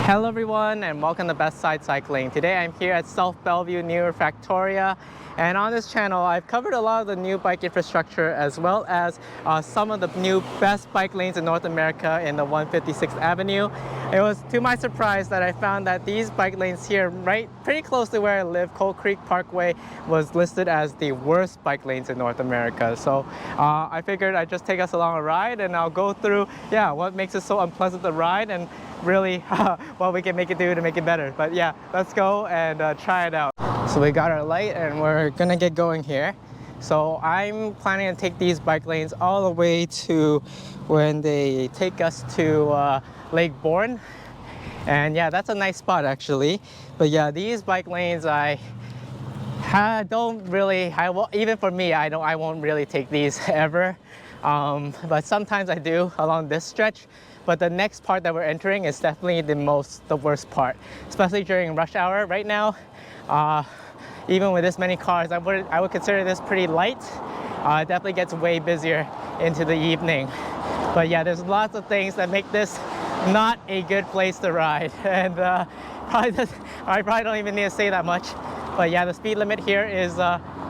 Hello everyone and welcome to Best Side Cycling. Today I'm here at South Bellevue near Factoria, and on this channel I've covered a lot of the new bike infrastructure as well as some of the new best bike lanes in North America in the 156th Avenue. It was to my surprise that I found that these bike lanes here, right pretty close to where I live, Cold Creek Parkway, was listed as the worst bike lanes in North America. So I figured I'd just take us along a ride and I'll go through what makes it so unpleasant to ride and really what we can make it do to make it better. But yeah, let's go and try it out. So we got our light and we're gonna get going here. So I'm planning to take these bike lanes all the way to when they take us to Lake Boren. And yeah, that's a nice spot actually. But yeah, these bike lanes even for me, I won't really take these ever. But sometimes I do along this stretch. But the next part that we're entering is definitely the worst part, especially during rush hour right now. Even with this many cars, I would consider this pretty light. It definitely gets way busier into the evening. But yeah, there's lots of things that make this not a good place to ride. And I probably don't even need to say that much. But yeah, the speed limit here is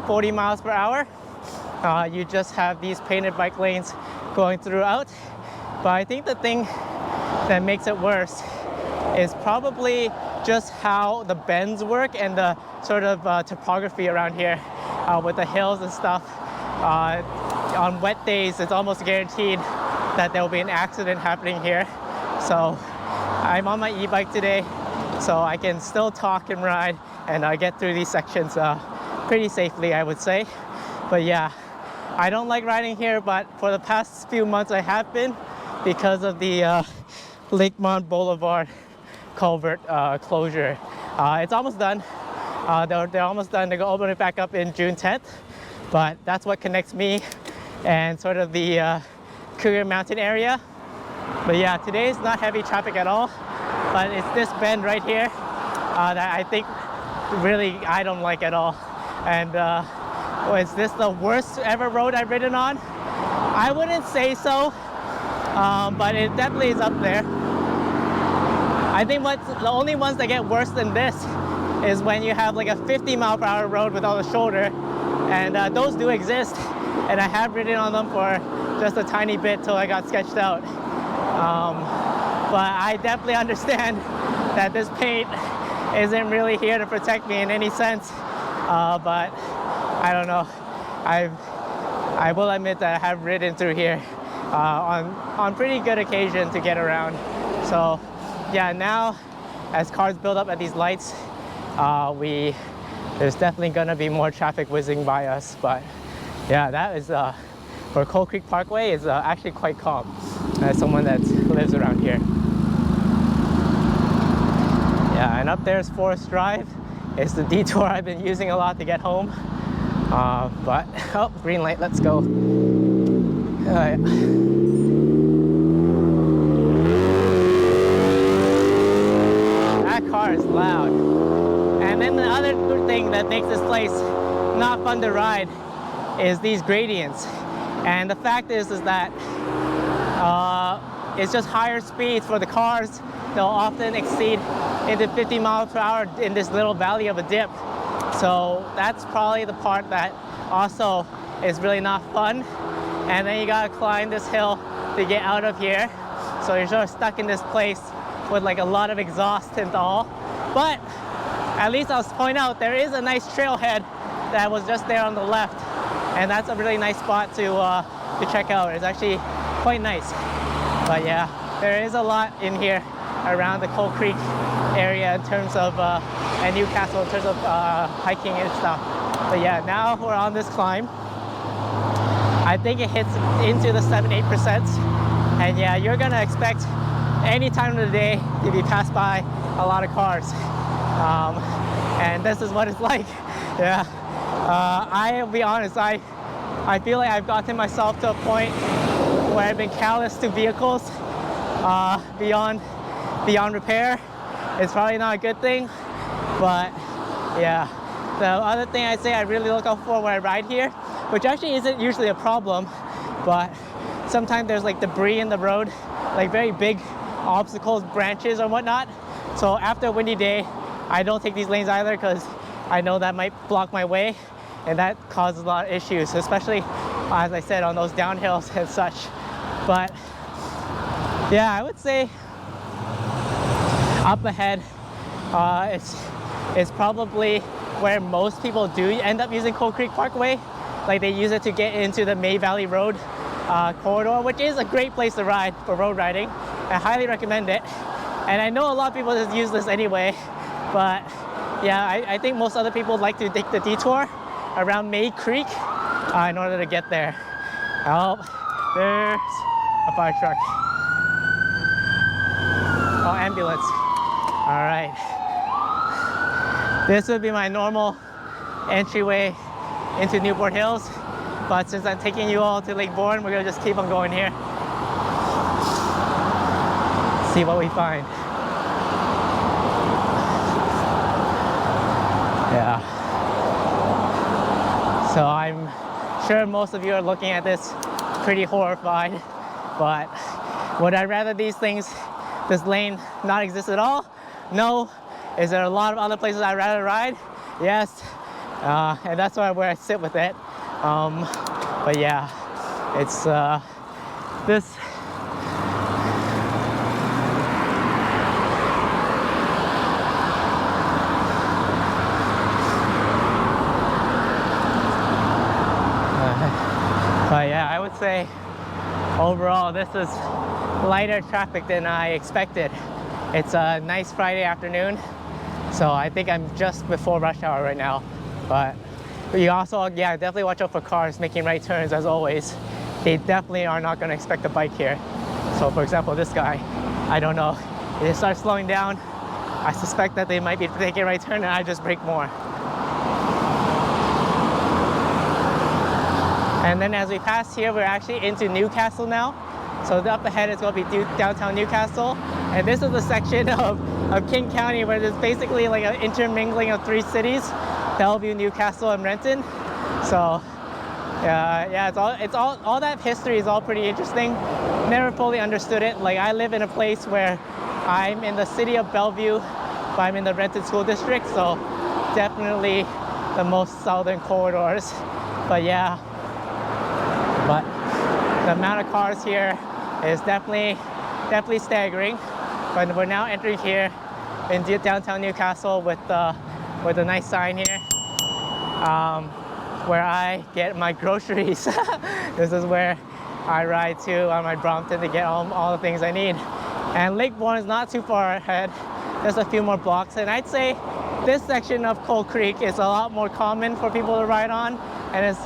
40 miles per hour. You just have these painted bike lanes going throughout. But I think the thing that makes it worse is probably just how the bends work and the sort of topography around here with the hills and stuff. On wet days, it's almost guaranteed that there will be an accident happening here. So I'm on my e-bike today, so I can still talk and ride and get through these sections pretty safely, I would say. But yeah, I don't like riding here, but for the past few months I have been, because of the Lakemont Boulevard culvert closure. It's almost done. They're almost done. They're going to open it back up in June 10th. But that's what connects me and sort of the Cougar Mountain area. But yeah, today is not heavy traffic at all. But it's this bend right here that I think really I don't like at all. And is this the worst ever road I've ridden on? I wouldn't say so. But it definitely is up there. I think the only ones that get worse than this is when you have like a 50 mile per hour road without a shoulder, and those do exist, and I have ridden on them for just a tiny bit till I got sketched out. But I definitely understand that this paint isn't really here to protect me in any sense, but I don't know. I will admit that I have ridden through here on pretty good occasion to get around. So yeah, now as cars build up at these lights, there's definitely gonna be more traffic whizzing by us. But yeah, that is for Cold Creek Parkway is actually quite calm as someone that lives around here. Yeah, and up there's Forest Drive. It's the detour I've been using a lot to get home. But oh, green light, let's go. That car is loud. And then the other thing that makes this place not fun to ride is these gradients. And the fact is that it's just higher speeds for the cars. They'll often exceed into 50 miles per hour in this little valley of a dip. So that's probably the part that also is really not fun. And then you gotta climb this hill to get out of here. So you're sort of stuck in this place with like a lot of exhaust and all. But at least I'll point out there is a nice trailhead that was just there on the left. And that's a really nice spot to check out. It's actually quite nice. But yeah, there is a lot in here around the Cold Creek area in terms of, and Newcastle in terms of hiking and stuff. But yeah, now we're on this climb. I think it hits into the 7-8%. And yeah, you're gonna expect any time of the day to be passed by a lot of cars. And this is what it's like. Yeah, I'll be honest, I feel like I've gotten myself to a point where I've been callous to vehicles beyond repair. It's probably not a good thing, but yeah. The other thing I say I really look out for when I ride here, which actually isn't usually a problem, but sometimes there's like debris in the road, like very big obstacles, branches or whatnot. So after a windy day, I don't take these lanes either because I know that might block my way, and that causes a lot of issues, especially as I said on those downhills and such. But yeah, I would say up ahead, it's probably where most people do end up using Coal Creek Parkway. Like they use it to get into the May Valley Road corridor, which is a great place to ride for road riding. I highly recommend it. And I know a lot of people just use this anyway, but yeah, I think most other people like to take the detour around May Creek in order to get there. Oh, there's a fire truck. Oh, ambulance. All right. This would be my normal entryway into Newport Hills, but since I'm taking you all to Lake Boren, we're gonna just keep on going here. See what we find. Yeah. So I'm sure most of you are looking at this pretty horrified, but would I rather these things, this lane not exist at all? No. Is there a lot of other places I'd rather ride? Yes. And that's where I sit with it. But yeah, it's this. But yeah, I would say overall this is lighter traffic than I expected. It's a nice Friday afternoon, so I think I'm just before rush hour right now. But you also, yeah, definitely watch out for cars making right turns as always. They definitely are not going to expect a bike here. So for example, this guy, I don't know, they start slowing down. I suspect that they might be taking a right turn and I just brake more. And then as we pass here, we're actually into Newcastle now. So up ahead is going to be downtown Newcastle. And this is the section of King County where there's basically like an intermingling of 3 cities, Bellevue, Newcastle, and Renton. So yeah, it's all that history is all pretty interesting. Never fully understood it. Like I live in a place where I'm in the city of Bellevue, but I'm in the Renton School District. So definitely the most southern corridors. But yeah. But the amount of cars here is definitely staggering. But we're now entering here in downtown Newcastle with a nice sign here where I get my groceries. This is where I ride to on my Brompton to get all the things I need. And Lake Boren is not too far ahead, just a few more blocks. And I'd say this section of Coal Creek is a lot more common for people to ride on, and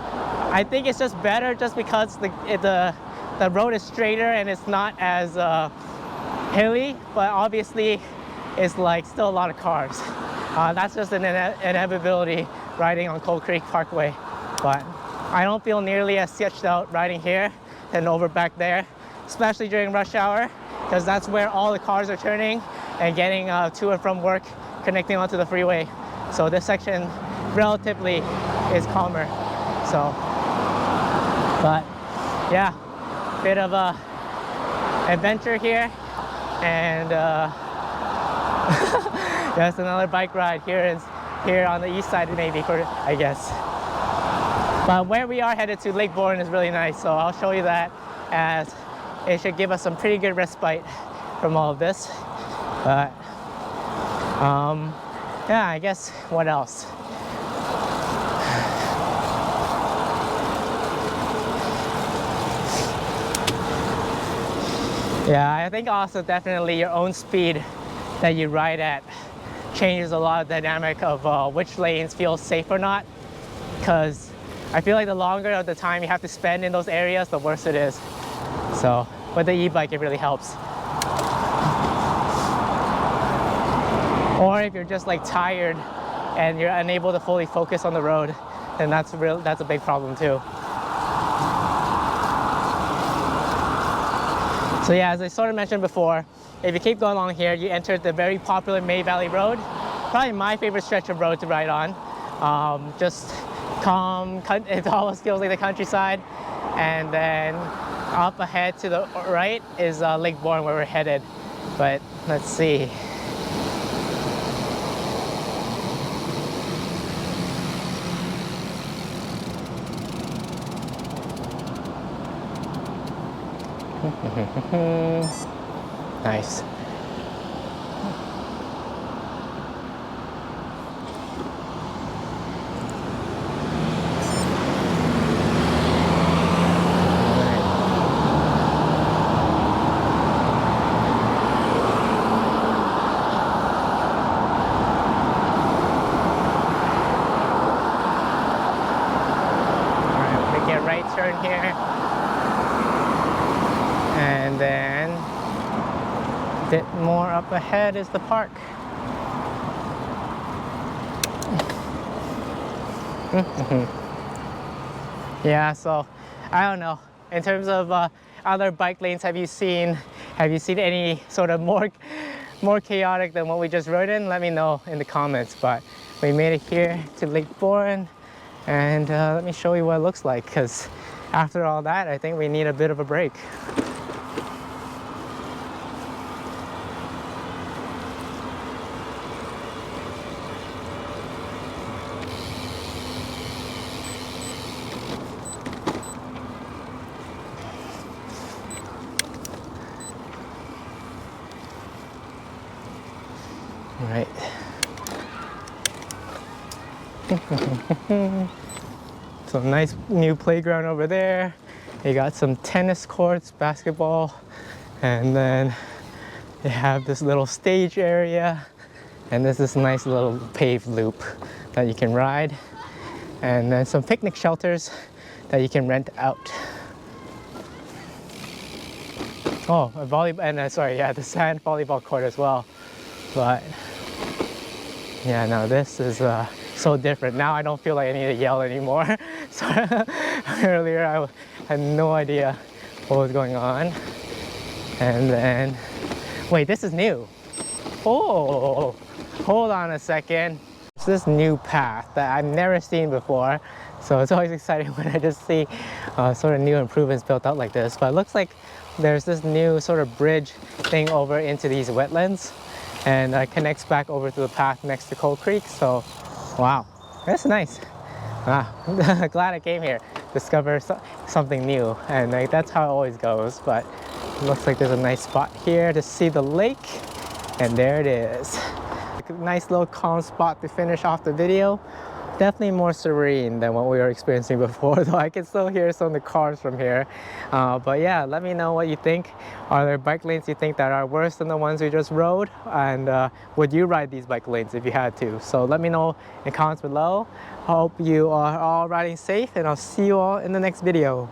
I think it's just better just because the road is straighter and it's not as hilly, but obviously it's like still a lot of cars. That's just an inevitability riding on Coal Creek Parkway. But I don't feel nearly as sketched out riding here than over back there, especially during rush hour, because that's where all the cars are turning and getting to and from work, connecting onto the freeway. So this section relatively is calmer. So, but yeah, bit of a adventure here, and just another bike ride here on the east side maybe, I guess. But where we are headed to, Lake Boren, is really nice, so I'll show you that, as it should give us some pretty good respite from all of this. But yeah, I guess what else? Yeah, I think also definitely your own speed that you ride at changes a lot of the dynamic of which lanes feel safe or not, because I feel like the longer of the time you have to spend in those areas, the worse it is. So with the e-bike, it really helps. Or if you're just like tired and you're unable to fully focus on the road, then that's a big problem too. So yeah, as I sort of mentioned before, if you keep going along here, you enter the very popular May Valley Road. Probably my favorite stretch of road to ride on. Just calm, it almost feels like the countryside. And then up ahead to the right is Lake Boren, where we're headed. But let's see. Nice. Right turn here, and then a bit more up ahead is the park. Yeah, so I don't know, in terms of other bike lanes, have you seen any sort of more chaotic than what we just rode in? Let me know in the comments. But we made it here to Lake Boren, and let me show you what it looks like, because after all that, I think we need a bit of a break. All right. So nice new playground over there. They got some tennis courts, basketball, and then they have this little stage area, and there's this nice little paved loop that you can ride, and then some picnic shelters that you can rent out. Oh, a volleyball, and sorry, yeah, the sand volleyball court as well. But yeah, no, this is so different. Now I don't feel like I need to yell anymore. So earlier I had no idea what was going on. And then, wait, this is new. Oh, hold on a second. It's this new path that I've never seen before. So it's always exciting when I just see sort of new improvements built out like this. But it looks like there's this new sort of bridge thing over into these wetlands, and connects back over to the path next to Coal Creek. So, wow, that's nice. Glad I came here, discover something new, and like, that's how it always goes. But it looks like there's a nice spot here to see the lake, and there it is. Nice little calm spot to finish off the video. Definitely more serene than what we were experiencing before, though I can still hear some of the cars from here. But yeah, let me know what you think. Are there bike lanes you think that are worse than the ones we just rode? And would you ride these bike lanes if you had to? So let me know in comments below. Hope you are all riding safe, and I'll see you all in the next video.